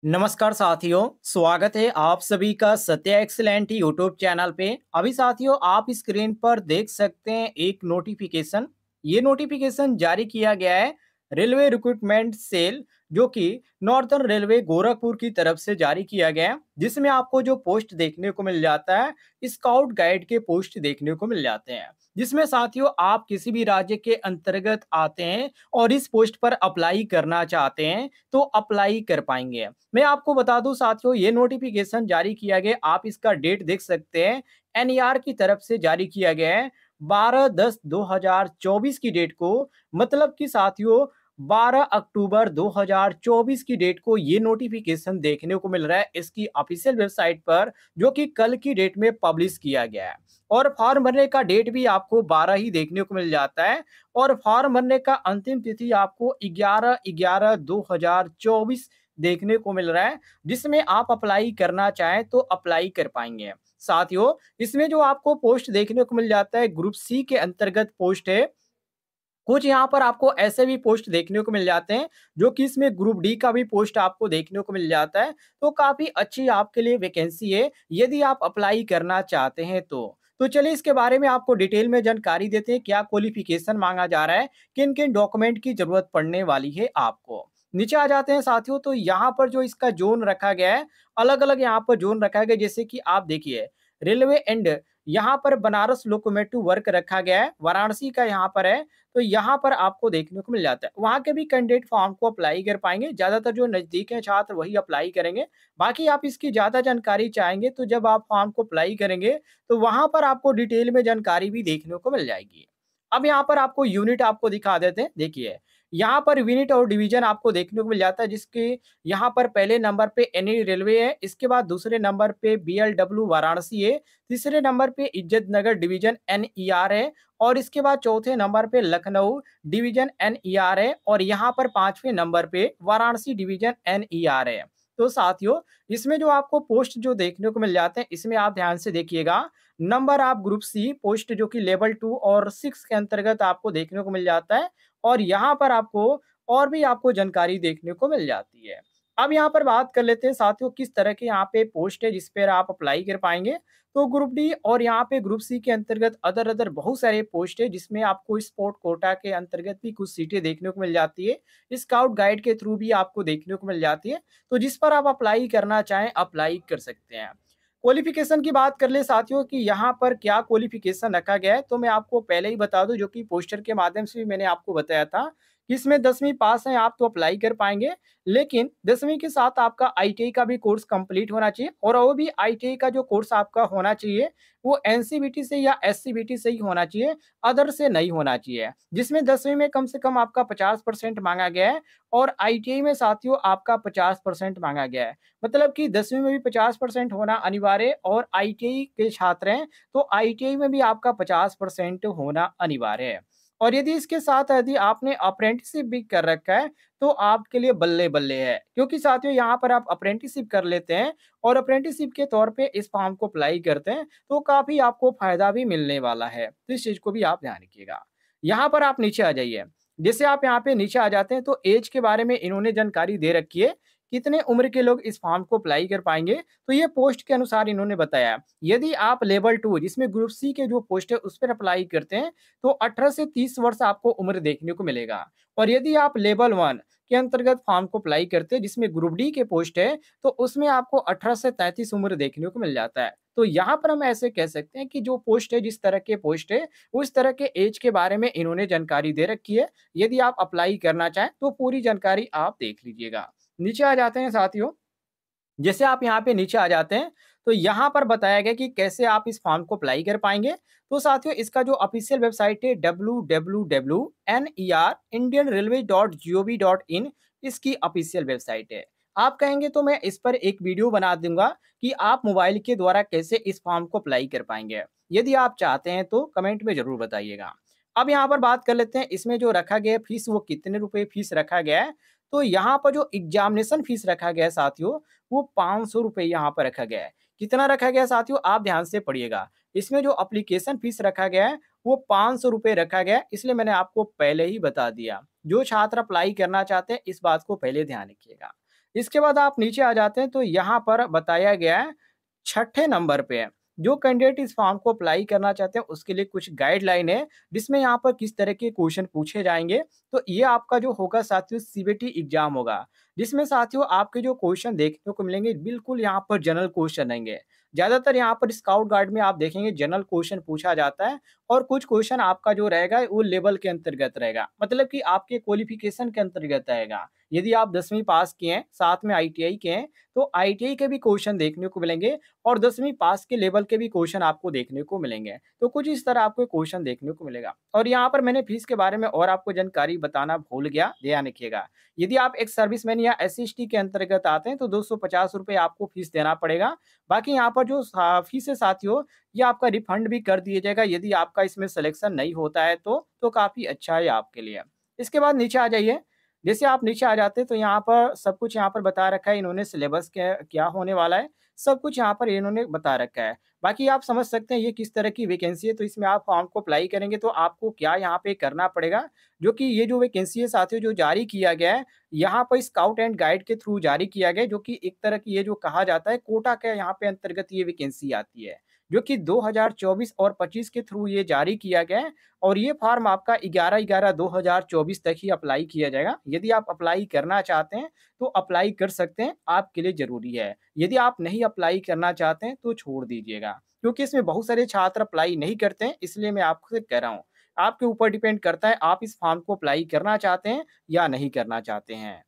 नमस्कार साथियों, स्वागत है आप सभी का सत्या एक्सीलेंट यूट्यूब चैनल पे। अभी साथियों आप स्क्रीन पर देख सकते हैं एक नोटिफिकेशन। ये नोटिफिकेशन जारी किया गया है रेलवे रिक्रूटमेंट सेल, जो कि नॉर्दर्न रेलवे गोरखपुर की तरफ से जारी किया गया है, जिसमें आपको जो पोस्ट देखने को मिल जाता है स्काउट गाइड के पोस्ट देखने को मिल जाते हैं। जिसमें साथियों आप किसी भी राज्य के अंतर्गत आते हैं और इस पोस्ट पर अप्लाई करना चाहते हैं तो अप्लाई कर पाएंगे। मैं आपको बता दूं साथियों, ये नोटिफिकेशन जारी किया गया, आप इसका डेट देख सकते हैं। एनईआर की तरफ से जारी किया गया है 12/10/2024 की डेट को। मतलब कि साथियों 12 अक्टूबर 2024 की डेट को ये नोटिफिकेशन देखने को मिल रहा है इसकी ऑफिशियल वेबसाइट पर, जो कि कल की डेट में पब्लिश किया गया है। और फॉर्म भरने का डेट भी आपको 12 ही देखने को मिल जाता है। और फॉर्म भरने का अंतिम तिथि आपको 11/11/2024 देखने को मिल रहा है, जिसमें आप अप्लाई करना चाहें तो अप्लाई कर पाएंगे। साथियों इसमें जो आपको पोस्ट देखने को मिल जाता है ग्रुप सी के अंतर्गत पोस्ट है। कुछ यहाँ पर आपको ऐसे भी पोस्ट देखने को मिल जाते हैं जो कि इसमें ग्रुप डी का भी पोस्ट आपको देखने को मिल जाता है। तो काफी अच्छी आपके लिए वैकेंसी है यदि आप अप्लाई करना चाहते हैं तो चलिए इसके बारे में आपको डिटेल में जानकारी देते हैं। क्या क्वालिफिकेशन मांगा जा रहा है, किन किन डॉक्यूमेंट की जरूरत पड़ने वाली है आपको। नीचे आ जाते हैं साथियों, तो यहाँ पर जो इसका जोन रखा गया है, अलग अलग यहाँ पर जोन रखा गया, जैसे कि आप देखिए रेलवे एंड यहाँ पर बनारस लोकोमोटिव वर्क रखा गया है, वाराणसी का यहाँ पर है। तो यहाँ पर आपको देखने को मिल जाता है वहाँ के भी कैंडिडेट फॉर्म को अप्लाई कर पाएंगे। ज्यादातर जो नजदीक है छात्र वही अप्लाई करेंगे। बाकी आप इसकी ज्यादा जानकारी चाहेंगे तो जब आप फॉर्म को अप्लाई करेंगे तो वहां पर आपको डिटेल में जानकारी भी देखने को मिल जाएगी। अब यहाँ पर आपको यूनिट आपको दिखा देते हैं। देखिए यहाँ पर यूनिट और डिवीजन आपको देखने को मिल जाता है, जिसके यहाँ पर पहले नंबर पे एनई रेलवे है, इसके बाद दूसरे नंबर पे बीएलडब्ल्यू वाराणसी है, तीसरे नंबर पे इज्जत नगर डिवीजन एनईआर है, और इसके बाद चौथे नंबर पे लखनऊ डिवीजन एनईआर है, और यहाँ पर पांचवें नंबर पे वाराणसी डिवीजन एनईआर है। तो साथियों इसमें जो आपको पोस्ट जो देखने को मिल जाते हैं, इसमें आप ध्यान से देखिएगा। नंबर आप ग्रुप सी पोस्ट जो कि लेवल 2 और 6 के अंतर्गत आपको देखने को मिल जाता है। और यहाँ पर आपको और भी आपको जानकारी देखने को मिल जाती है। अब यहाँ पर बात कर लेते हैं साथियों किस तरह के यहाँ पे पोस्ट है जिस पर आप अप्लाई कर पाएंगे। तो ग्रुप डी और यहाँ पे ग्रुप सी के अंतर्गत अदर अदर बहुत सारे पोस्ट है, जिसमें आपको स्पोर्ट कोटा के अंतर्गत भी कुछ सीटें देखने को मिल जाती है, स्काउट गाइड के थ्रू भी आपको देखने को मिल जाती है। तो जिस पर आप अप्लाई करना चाहें अप्लाई कर सकते हैं। क्वालिफिकेशन की बात कर ले साथियों कि यहाँ पर क्या क्वालिफिकेशन रखा गया है, तो मैं आपको पहले ही बता दूं, जो कि पोस्टर के माध्यम से भी मैंने आपको बताया था कि इसमें 10वीं पास है आप तो अप्लाई कर पाएंगे। लेकिन 10वीं के साथ आपका आईटीआई का भी कोर्स कंप्लीट होना चाहिए, और वो भी आईटीआई का जो कोर्स आपका होना चाहिए वो एनसीवीटी से या एससीवीटी से ही होना चाहिए, अदर से नहीं होना चाहिए। जिसमें 10वीं में कम से कम आपका 50% मांगा गया है, और आईटीआई में साथियों आपका 50% मांगा गया है। मतलब कि 10वीं में भी 50% होना अनिवार्य है, और आईटीआई के छात्र हैं तो आईटीआई में भी आपका 50% होना अनिवार्य है। और यदि इसके साथ यदि आपने अप्रेंटिसशिप भी कर रखा है तो आपके लिए बल्ले बल्ले है, क्योंकि साथियों यहाँ पर आप अप्रेंटिसशिप कर लेते हैं और अप्रेंटिसशिप के तौर पे इस फॉर्म को अप्लाई करते हैं तो काफी आपको फायदा भी मिलने वाला है। तो इस चीज को भी आप ध्यान रखिएगा। यहाँ पर आप नीचे आ जाइए। जैसे आप यहाँ पे नीचे आ जाते हैं तो एज के बारे में इन्होंने जानकारी दे रखी है, कितने उम्र के लोग इस फॉर्म को अप्लाई कर पाएंगे। तो ये पोस्ट के अनुसार इन्होंने बताया यदि आप लेवल 2 जिसमें ग्रुप सी के जो पोस्ट है उस पर अप्लाई करते हैं तो 18 से 30 वर्ष आपको उम्र देखने को मिलेगा। और यदि आप लेवल 1 के अंतर्गत फॉर्म को अप्लाई करते हैं जिसमें ग्रुप डी के पोस्ट है तो उसमें आपको 18 से 33 उम्र देखने को मिल जाता है। तो यहाँ पर हम ऐसे कह सकते हैं कि जो पोस्ट है जिस तरह के पोस्ट है उस तरह के एज के बारे में इन्होंने जानकारी दे रखी है। यदि आप अप्लाई करना चाहें तो पूरी जानकारी आप देख लीजिएगा। नीचे आ जाते हैं साथियों। जैसे आप यहाँ पे नीचे आ जाते हैं तो यहाँ पर बताया गया कि कैसे आप इस फॉर्म को अप्लाई कर पाएंगे। तो साथियों इसका जो ऑफिशियल वेबसाइट है www.nerrailway.gov.in इसकी ऑफिशियल वेबसाइट है। आप कहेंगे तो मैं इस पर एक वीडियो बना दूंगा कि आप मोबाइल के द्वारा कैसे इस फॉर्म को अप्लाई कर पाएंगे। यदि आप चाहते हैं तो कमेंट में जरूर बताइएगा। अब यहाँ पर बात कर लेते हैं इसमें जो रखा गया है फीस, वो कितने रुपए फीस रखा गया है। तो यहाँ पर जो एग्जामिनेशन फीस रखा गया है साथियों वो 500 रुपए यहाँ पर रखा गया है। कितना रखा गया है साथियों आप ध्यान से पढ़िएगा। इसमें जो एप्लीकेशन फीस रखा गया है वो 500 रुपए रखा गया है, इसलिए मैंने आपको पहले ही बता दिया। जो छात्र अप्लाई करना चाहते हैं इस बात को पहले ध्यान रखिएगा। इसके बाद आप नीचे आ जाते हैं तो यहाँ पर बताया गया है छठे नंबर पे जो कैंडिडेट इस फॉर्म को अप्लाई करना चाहते हैं उसके लिए कुछ गाइडलाइन है जिसमें यहाँ पर किस तरह के क्वेश्चन पूछे जाएंगे। तो ये आपका जो होगा साथियों सीबीटी एग्जाम होगा जिसमें साथियों आपके जो क्वेश्चन देखने को मिलेंगे बिल्कुल यहाँ पर जनरल क्वेश्चन रहेंगे। ज्यादातर यहाँ पर स्काउट गार्ड में आप देखेंगे जनरल क्वेश्चन पूछा जाता है और कुछ क्वेश्चन आपका जो रहेगा वो लेवल के अंतर्गत रहेगा, मतलब कि आपके क्वालिफिकेशन के अंतर्गत आएगा। यदि आप 10वीं पास किए हैं साथ में आईटीआई के हैं तो आईटीआई के भी क्वेश्चन देखने को मिलेंगे और 10वीं पास के लेवल के भी क्वेश्चन आपको देखने को मिलेंगे। तो कुछ इस तरह आपको क्वेश्चन देखने को मिलेगा। और यहाँ पर मैंने फीस के बारे में और आपको जानकारी बताना भूल गया, ध्यान रखिएगा। यदि आप एक सर्विसमैन या एससी/एसटी के अंतर्गत आते हैं तो 250 रुपए आपको फीस देना पड़ेगा। बाकी यहाँ पर जो फीस है साथियों ये आपका रिफंड भी कर दिया जाएगा यदि आपका इसमें सिलेक्शन नहीं होता है तो काफ़ी अच्छा है आपके लिए। इसके बाद नीचे आ जाइए। जैसे आप नीचे आ जाते हैं तो यहाँ पर सब कुछ यहाँ पर बता रखा है इन्होंने सिलेबस क्या क्या होने वाला है, सब कुछ यहाँ पर इन्होंने बता रखा है। बाकी आप समझ सकते हैं ये किस तरह की वैकेंसी है, तो इसमें आप फॉर्म को अप्लाई करेंगे तो आपको क्या यहाँ पे करना पड़ेगा, जो कि ये जो वैकेंसी है साथियों जो जारी किया गया है, यहाँ पर स्काउट एंड गाइड के थ्रू जारी किया गया है, जो कि एक तरह की ये जो कहा जाता है कोटा के यहाँ पे अंतर्गत ये वैकेंसी आती है, जो कि 2024 और 25 के थ्रू ये जारी किया गया है। और ये फॉर्म आपका 11/11/2024 तक ही अप्लाई किया जाएगा। यदि आप अप्लाई करना चाहते हैं तो अप्लाई कर सकते हैं, आपके लिए ज़रूरी है। यदि आप नहीं अप्लाई करना चाहते हैं तो छोड़ दीजिएगा, क्योंकि इसमें बहुत सारे छात्र अप्लाई नहीं करते हैं, इसलिए मैं आपसे कह रहा हूँ। आपके ऊपर डिपेंड करता है आप इस फॉर्म को अप्लाई करना चाहते हैं या नहीं करना चाहते हैं।